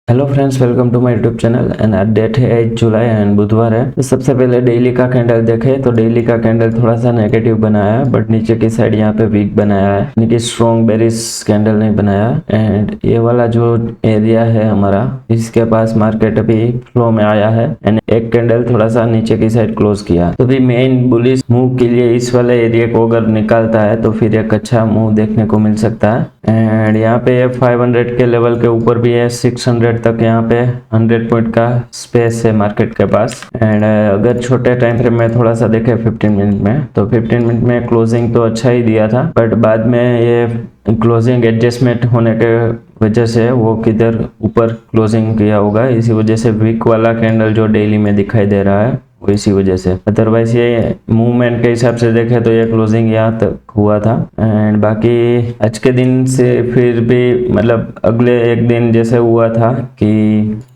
Hello friends, welcome to my YouTube channel and date है 8 जुलाई and बुधवार है। तो सबसे पहले डेली का कैंडल देखें तो डेली का कैंडल थोड़ा सा नेगेटिव बनाया है, बट नीचे की साइड यहाँ पे वीक बनाया है, यानी कि स्ट्रॉन्ग बेरिश कैंडल नहीं बनाया। एंड ये वाला जो एरिया है हमारा, इसके पास मार्केट अभी फ्लो में आया है एंड एक कैंडल थोड़ा सा नीचे की साइड क्लोज किया। तो अभी मेन बुलिश मूव के लिए इस वाले एरिया को अगर निकालता है तो फिर एक अच्छा मूव देखने को मिल सकता है। एंड यहाँ पे 500 के लेवल के ऊपर भी है, 600 तक यहाँ पे 100 पॉइंट का स्पेस है मार्केट के पास। एंड अगर छोटे टाइम फ्रेम में थोड़ा सा देखे 15 मिनट में, तो 15 मिनट में क्लोजिंग तो अच्छा ही दिया था, बट बाद में ये क्लोजिंग एडजस्टमेंट होने के वजह से वो किधर ऊपर क्लोजिंग किया होगा, इसी वजह से वीक वाला कैंडल जो डेली में दिखाई दे रहा है वो इसी वजह से। अदरवाइज ये मूवमेंट के हिसाब से देखे तो ये क्लोजिंग यहाँ तक हुआ था। एंड बाकी आज के दिन से फिर भी मतलब अगले एक दिन जैसे हुआ था कि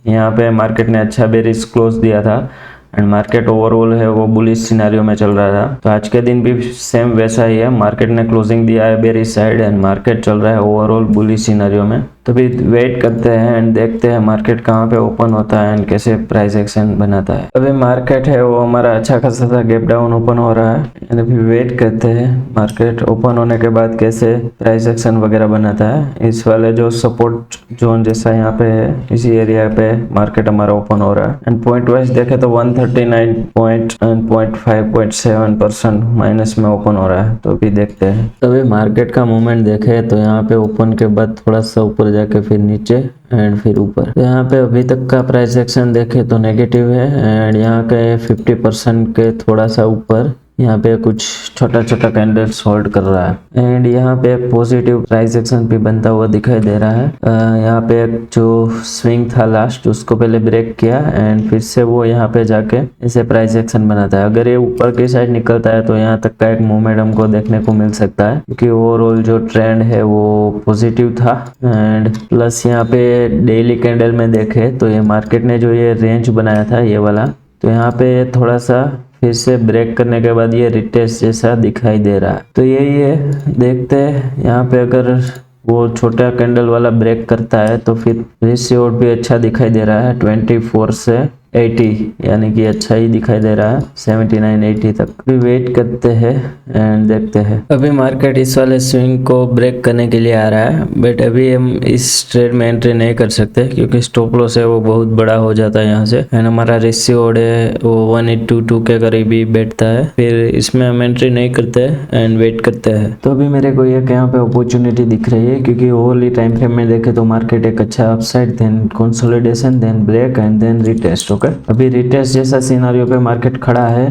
यहाँ पे मार्केट ने अच्छा बेरिश क्लोज दिया था एंड मार्केट ओवरऑल है वो बुलिश सिनेरियो में चल रहा था। तो आज के दिन भी सेम वैसा ही है, मार्केट ने क्लोजिंग दिया है बेरिश साइड एंड मार्केट चल रहा है ओवरऑल बुलिश सिनेरियो में। तो भी वेट करते हैं एंड देखते हैं मार्केट कहाँ पे ओपन होता है एंड कैसे प्राइस एक्शन बनाता है। अभी मार्केट है वो हमारा अच्छा खासा सा गैप डाउन ओपन हो रहा है एंड अभी वेट करते हैं मार्केट ओपन होने के बाद कैसे प्राइस एक्शन वगैरह बनाता है। इस वाले जो सपोर्ट जोन जैसा यहाँ पे है, इसी एरिया पे मार्केट हमारा ओपन हो रहा है एंड पॉइंट वाइज देखे तो 139.7% माइनस में ओपन हो रहा है। तो अभी देखते हैं। अभी मार्केट का मूवमेंट देखे तो यहाँ पे ओपन के बाद थोड़ा सा ऊपर जाके फिर नीचे एंड फिर ऊपर। तो यहाँ पे अभी तक का प्राइस एक्शन देखे तो नेगेटिव है एंड यहाँ के 50% के थोड़ा सा ऊपर यहाँ पे कुछ छोटा छोटा कैंडल्स होल्ड कर रहा है एंड यहाँ पे एक पॉजिटिव प्राइस एक्शन भी बनता हुआ दिखाई दे रहा है। यहाँ पे एक जो स्विंग था लास्ट, उसको पहले ब्रेक किया एंड फिर से वो यहाँ पे जाके ऐसे प्राइस एक्शन बनाता है। अगर ये ऊपर की साइड निकलता है तो यहाँ तक का एक मूवमेंट हमको देखने को मिल सकता है, क्योंकि ओवरऑल जो ट्रेंड है वो पॉजिटिव था। एंड प्लस यहाँ पे डेली कैंडल में देखे तो ये मार्केट ने जो ये रेंज बनाया था ये वाला, तो यहाँ पे थोड़ा सा फिर से ब्रेक करने के बाद ये रिटेस्ट जैसा दिखाई दे रहा है। तो यही है, देखते हैं यहाँ पे अगर वो छोटा कैंडल वाला ब्रेक करता है तो फिर रिसीवर्ड भी अच्छा दिखाई दे रहा है 24 से 80, यानी कि अच्छा ही दिखाई दे रहा है 79-80 तक। भी वेट करते हैं एंड देखते हैं। अभी मार्केट इस वाले स्विंग को ब्रेक करने के लिए आ रहा है, बट अभी हम इस ट्रेड में एंट्री नहीं कर सकते क्योंकि स्टॉप लॉस है वो बहुत बड़ा हो जाता है यहाँ से एंड हमारा रिसीवर्ड है वो 1822 के करीब ही बैठता है, फिर इसमें हम एंट्री नहीं करते एंड वेट करते हैं। तो अभी मेरे को एक यहाँ पे अपॉर्चुनिटी दिख रही है, क्योंकि ओवरली टाइम फ्रेम में देखे तो मार्केट एक अच्छा upside, then consolidation, then break and then retest. अभी रिटेस्ट जैसा सिनेरियो पे मार्केट खड़ा है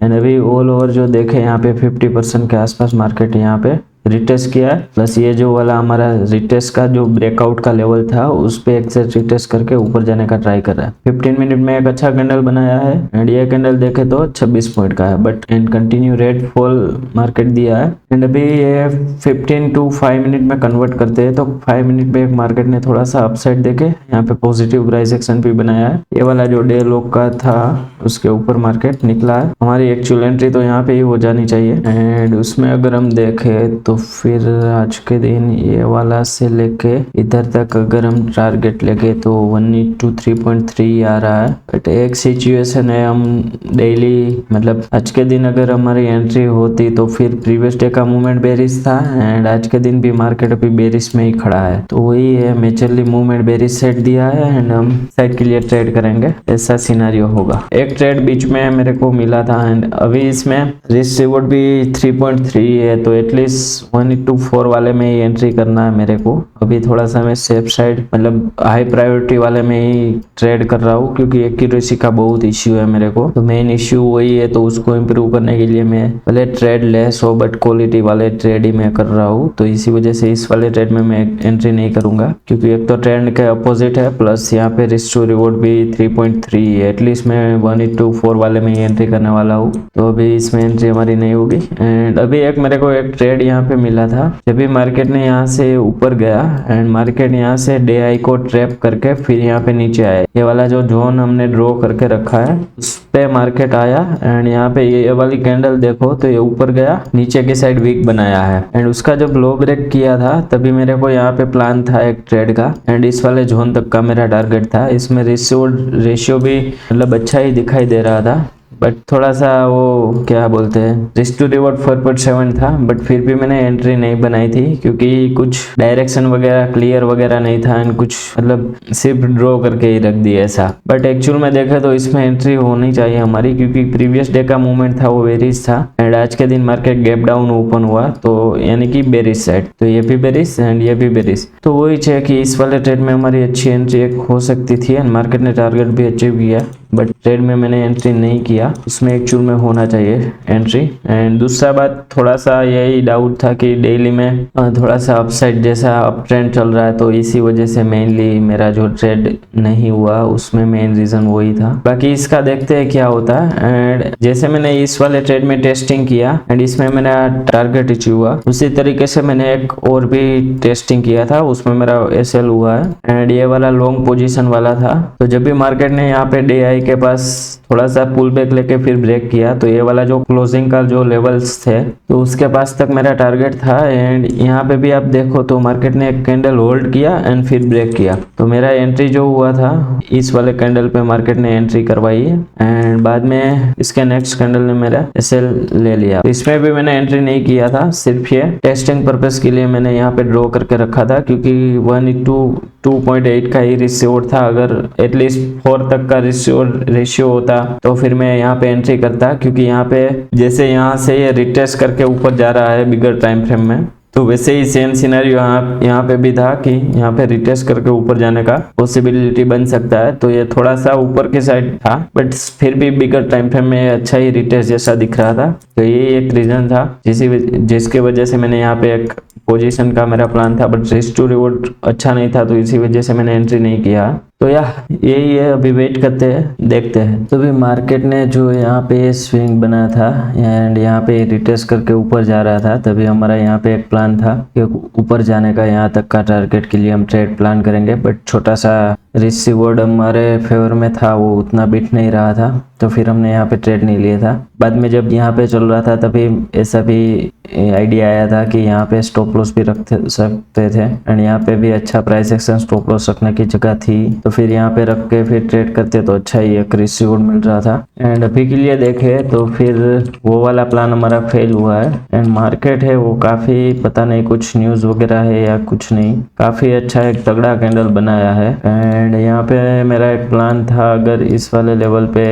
एंड अभी ऑल ओवर जो देखे यहाँ पे 50% के आसपास मार्केट यहाँ पे रिटेस्ट किया है। प्लस ये जो वाला हमारा रिटेस्ट का जो ब्रेकआउट का लेवल था उस पे एक से रिटेस्ट करके ऊपर जाने का ट्राई कर रहा है। 15 मिनट में एक अच्छा कैंडल बनाया है एंड ये कैंडल देखे तो 26 पॉइंट का है, but and continue red fall market दिया है एंड अभी ये 15 to 5 मिनट में कन्वर्ट करते हैं तो 5 मिनट में एक मार्केट ने थोड़ा सा अपसाइड देके यहाँ पे पॉजिटिव प्राइस एक्शन भी बनाया है। ये वाला जो डे लो का था उसके ऊपर मार्केट निकला है। हमारी एक्चुअल एंट्री तो यहाँ पे ही हो जानी चाहिए एंड उसमें अगर हम देखें तो फिर आज के दिन ये वाला से लेके इधर तक अगर हम टारगेट लेके तो 1823.3 आ रहा है। बट एक सिचुएशन है, हम डेली मतलब आज के दिन अगर हमारी एंट्री होती तो फिर प्रीवियस डे का मूवमेंट बेरिश था एंड आज के दिन भी मार्केट अभी बेरिश में ही खड़ा है। तो वही है, मेजरली मूवमेंट बेरिश साइड दिया है एंड हम साइड के लिए ट्रेड करेंगे, ऐसा सिनेरियो होगा। एक ट्रेड बीच में मेरे को मिला था एंड अभी इसमें रिस्क रिवॉर्ड भी 3.3 है, तो एटलीस्ट 1:4 वाले में ही एंट्री करना है मेरे को। अभी थोड़ा सा मैं सेफ साइड मतलब हाई प्रायोरिटी वाले में ही ट्रेड कर रहा हूँ, क्योंकि एक्यूरेसी का बहुत इश्यू है मेरे को। तो मेन इश्यू वही है, तो उसको इम्प्रूव करने के लिए मैं भले ट्रेड लेस हो बट क्वालिटी वाले ट्रेड ही मैं कर रहा हूँ। तो इसी वजह से इस वाले ट्रेड में मैं एंट्री नहीं करूंगा, क्योंकि एक तो ट्रेंड के अपोजिट है, प्लस यहाँ पे रिस्क टू रिवॉर्ड भी 3.3 है। एटलीस्ट मैं 1:4 वाले में ही एंट्री करने वाला हूँ, तो अभी इसमें एंट्री हमारी नहीं होगी। एंड अभी एक मेरे को एक ट्रेड यहाँ पे मिला था। जब भी मार्केट ने यहाँ से ऊपर गया एंड मार्केट यहाँ से डे आई को ट्रैप करके फिर यहाँ पे नीचे आया। ये वाला जो जोन हमने ड्रॉ करके रखा है उस पे मार्केट आया एंड यहाँ पे ये वाली कैंडल देखो तो ये ऊपर गया, नीचे की साइड वीक बनाया है एंड उसका जब लो ब्रेक किया था तभी मेरे को यहाँ पे प्लान था एक ट्रेड का एंड इस वाले जोन तक का मेरा टारगेट था। इसमें रेशियो भी मतलब अच्छा ही दिखाई दे रहा था, बट थोड़ा सा वो क्या बोलते हैं रिस्क टू रिवॉर्ड 4.7 था, बट फिर भी मैंने एंट्री नहीं बनाई थी क्योंकि कुछ डायरेक्शन वगैरह क्लियर वगैरह नहीं था एंड कुछ मतलब सिर्फ ड्रॉ करके ही रख दिया ऐसा। बट एक्चुअल में देखा तो इसमें एंट्री होनी चाहिए हमारी क्योंकि प्रीवियस डे का मूवमेंट था वो बेरिश था एंड आज के दिन मार्केट गैप डाउन ओपन हुआ तो यानी कि बेरिश साइड, तो ये भी बेरिश एंड ये भी बेरिश, तो वही है कि इस वाले ट्रेड में हमारी अच्छी एंट्री एक हो सकती थी एंड मार्केट ने टारगेट भी अचीव किया, बट ट्रेड में मैंने एंट्री नहीं किया। इसमें एक्चुअल में होना चाहिए एंट्री। एंड दूसरा बात थोड़ा सा यही डाउट था कि डेली में थोड़ा सा अपसाइड जैसा अप ट्रेंड चल रहा है तो इसी वजह से मेनली मेरा जो ट्रेड नहीं हुआ उसमें मेन रीजन वही था। बाकी इसका देखते हैं क्या होता है। एंड जैसे मैंने इस वाले ट्रेड में टेस्टिंग किया एंड इसमें मेरा टारगेट अचीव हुआ, उसी तरीके से मैंने एक और भी टेस्टिंग किया था उसमें मेरा एसएल हुआ है एंड ये वाला लॉन्ग पोजीशन वाला था। तो जब भी मार्केट ने यहाँ पे डे आई के पास थोड़ा सा पुल बैक लेके फिर ब्रेक किया तो ये वाला जो क्लोजिंग का जो लेवल्स थे तो उसके पास तक मेरा टारगेट था एंड यहाँ पे भी आप देखो तो मार्केट ने एक कैंडल होल्ड किया एंड फिर ब्रेक किया, तो मेरा एंट्री जो हुआ था इस वाले कैंडल पे मार्केट ने एंट्री करवाई है एंड बाद में इसके नेक्स्ट कैंडल ने मेरा एसएल ले लिया। तो इसमें भी मैंने एंट्री नहीं किया था, सिर्फ ये टेस्टिंग पर्पस के लिए मैंने यहाँ पे ड्रॉ करके रखा था क्योंकि 1:2.8 का ही रेशियो था। अगर एटलीस्ट 4 तक का रेशियो होता तो फिर मैं यहाँ पे एंट्री करता क्योंकि यहाँ पे जैसे यहाँ से ये रिटेस्ट करके ऊपर जा रहा है बिगर टाइम फ्रेम में, तो वैसे ही सेम सिनेरियो यहाँ पे भी था कि यहाँ पे रिटेस्ट करके ऊपर जाने का पॉसिबिलिटी बन सकता है। तो ये थोड़ा सा ऊपर के साइड था बट फिर भी बिगर टाइम फ्रेम में अच्छा ही रिटेस्ट जैसा दिख रहा था, तो ये एक रीजन था जिसके वजह से मैंने यहाँ पे एक पोजीशन का मेरा प्लान था बट रिस्क टू रिवॉर्ड अच्छा नहीं था तो इसी वजह से मैंने एंट्री नहीं किया। तो यही है, अभी वेट करते हैं देखते हैं। तो भी मार्केट ने जो यहाँ पे स्विंग बनाया था एंड यहाँ पे रिटेस्ट करके ऊपर जा रहा था तभी हमारा यहाँ पे एक प्लान था कि ऊपर जाने का, यहाँ तक का टारगेट के लिए हम ट्रेड प्लान करेंगे, बट छोटा सा रिस्क रिवॉर्ड हमारे फेवर में था, वो उतना बिट नहीं रहा था तो फिर हमने यहाँ पे ट्रेड नहीं लिया था। बाद में जब यहाँ पे चल रहा था तभी ऐसा भी आइडिया आया था कि यहाँ पे स्टॉप लॉस भी रख सकते थे एंड यहाँ पे भी अच्छा प्राइस एक्शन स्टॉप लॉस रखने की जगह थी, तो फिर यहाँ पे रख के फिर ट्रेड करते तो अच्छा ही एक रिस्क रिवॉर्ड मिल रहा था। एंड अभी के लिए देखे तो फिर वो वाला प्लान हमारा फेल हुआ है एंड मार्केट है वो काफी पता नहीं कुछ न्यूज वगैरह है या कुछ नहीं, काफी अच्छा एक तगड़ा कैंडल बनाया है एंड यहाँ पे मेरा एक प्लान था अगर इस वाले लेवल पे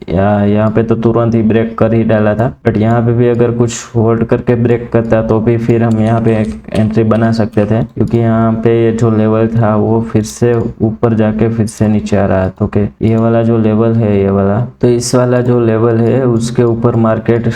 या यहाँ पे तो तुरंत ही ब्रेक कर ही डाला था, बट यहाँ पे भी अगर कुछ होल्ड करके ब्रेक करता तो भी फिर हम यहाँ पे एक एंट्री बना सकते थे क्योंकि यहाँ पे ये जो लेवल था वो फिर से ऊपर जाके फिर से नीचे आ रहा है। तो ये वाला जो लेवल है ये वाला, तो इस वाला जो लेवल है उसके ऊपर मार्केट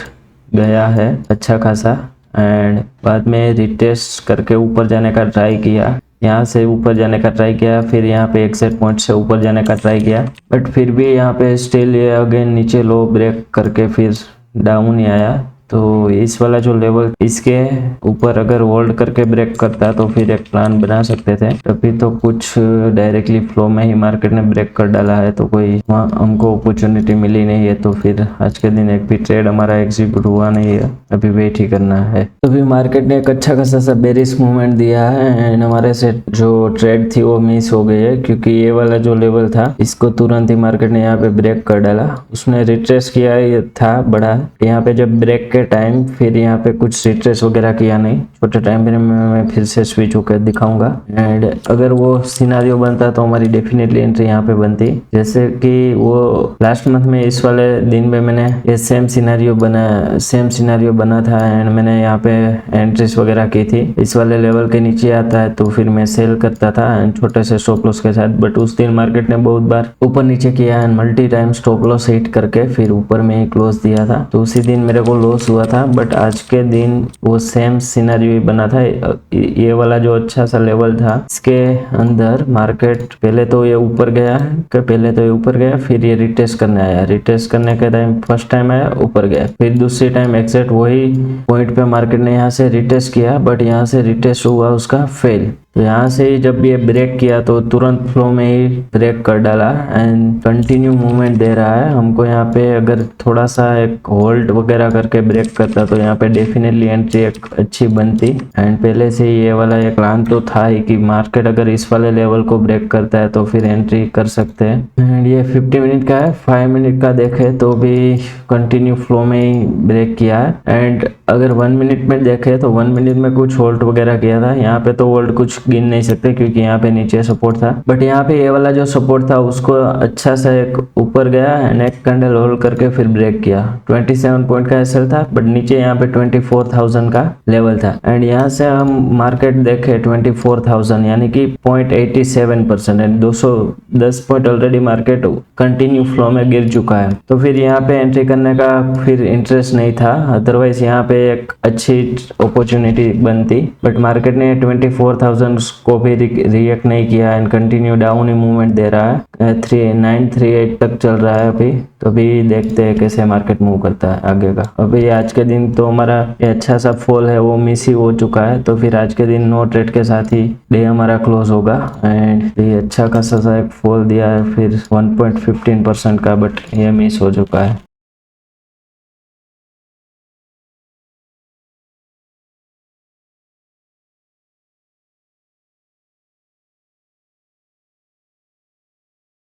गया है अच्छा खासा एंड बाद में रिटेस्ट करके ऊपर जाने का ट्राई किया, यहाँ से ऊपर जाने का ट्राई किया, फिर यहाँ पे एग्जिट पॉइंट से ऊपर जाने का ट्राई किया, बट फिर भी यहाँ पे स्टिल ये अगेन नीचे लो ब्रेक करके फिर डाउन ही आया। तो इस वाला जो लेवल इसके ऊपर अगर होल्ड करके ब्रेक करता तो फिर एक प्लान बना सकते थे, अभी तो कुछ डायरेक्टली फ्लो में ही मार्केट ने ब्रेक कर डाला है तो कोई हमको अपॉर्चुनिटी मिली नहीं है, तो फिर आज के दिन एक भी ट्रेड हमारा एग्जीक्यूट हुआ नहीं है, अभी वेट ही करना है। तो अभी मार्केट ने एक अच्छा खासा सा बेरिश मूवमेंट दिया है एंड हमारे से जो ट्रेड थी वो मिस हो गई है क्योंकि ये वाला जो लेवल था इसको तुरंत ही मार्केट ने यहाँ पे ब्रेक कर डाला, उसने रिट्रेस किया ये था बड़ा, यहाँ पे जब ब्रेक के टाइम फिर यहाँ पे कुछ रिट्रेस वगैरह किया नहीं, छोटे टाइम फ्रेम में मैं फिर से स्विच होकर दिखाऊंगा एंड अगर वो सिनारियो बनता तो हमारी डेफिनेटली एंट्री यहाँ पे बनती, जैसे कि वो लास्ट मंथ में इस वाले दिन में मैंने ये सेम सिनारियो बना था एंड मैंने यहाँ पे एंट्रीज वगैरह की थी। इस वाले लेवल के नीचे आता है तो फिर मैं सेल करता था एंड छोटे से स्टॉप लॉस के साथ, बट उस दिन मार्केट ने बहुत बार ऊपर नीचे किया and multi time stop loss hit करके फिर ऊपर में ही क्लोज दिया था, तो उसी दिन मेरे को लॉस हुआ था, बट आज के दिन वो सेम सिनेरियो बना था। ये वाला जो अच्छा सा लेवल था, इसके अंदर मार्केट पहले तो ये ऊपर गया है, फिर ये रिटेस्ट करने आया। रिटेस्ट करने के टाइम फर्स्ट टाइम आया, ऊपर गया, फिर दूसरी टाइम एग्जैक्ट वही पॉइंट पे मार्केट ने यहाँ से रिटेस्ट किया, बट यहाँ से रिटेस्ट हुआ उसका फेल। तो यहाँ से ही जब ये ब्रेक किया तो तुरंत फ्लो में ही ब्रेक कर डाला एंड कंटिन्यू मूवमेंट दे रहा है हमको। यहाँ पे अगर थोड़ा सा एक होल्ड वगैरह करके ब्रेक करता तो यहाँ पे डेफिनेटली एंट्री एक अच्छी बनती। एंड पहले से ही ये वाला एक प्लान तो था ही कि मार्केट अगर इस वाले लेवल को ब्रेक करता है तो फिर एंट्री कर सकते हैं। एंड ये 50 मिनट का है, 5 मिनट का देखे तो भी कंटिन्यू फ्लो में ही ब्रेक किया है। एंड अगर 1 मिनट में देखे तो 1 मिनट में कुछ होल्ड वगैरह किया था। यहाँ पे तो होल्ड कुछ गिन नहीं सकते क्योंकि यहाँ पे नीचे सपोर्ट था, बट यहाँ पे ये वाला जो सपोर्ट था उसको अच्छा सा एक ऊपर गया एंड एक कैंडल होल्ड करके फिर ब्रेक किया। 27 पॉइंट का एसएल था, बट नीचे यहाँ पे 24,000 का लेवल था। एंड यहाँ से हम मार्केट देखे 24,000 यानी कि 0.87% and 210 point already market continue flow में गिर चुका है। तो फिर यहाँ पे एंट्री करने का फिर इंटरेस्ट नहीं था, अदरवाइज यहाँ पे एक अच्छी अपॉर्चुनिटी बनती, बट मार्केट ने 24,000 को भी रिएक्ट नहीं किया एंड कंटिन्यू डाउन ही मूवमेंट दे रहा है। 3938 तक चल रहा है अभी। तो अभी देखते हैं कैसे मार्केट मूव करता है आगे का। अभी आज के दिन तो हमारा ये अच्छा सा फॉल है वो मिस ही हो चुका है, तो फिर आज के दिन नो ट्रेड के साथ ही डे हमारा क्लोज होगा। एंड ये अच्छा खासा सा एक फॉल दिया है फिर 1.15% का, बट ये मिस हो चुका है।